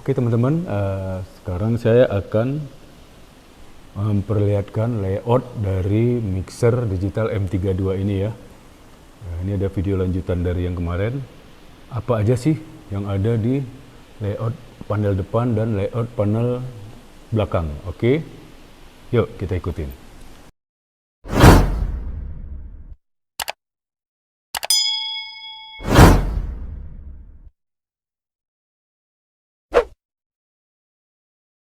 Oke teman-teman, sekarang saya akan memperlihatkan layout dari mixer digital M32 ini ya. Nah, ini ada video lanjutan dari yang kemarin. Apa aja sih yang ada di layout panel depan dan layout panel belakang? Oke, yuk kita ikutin.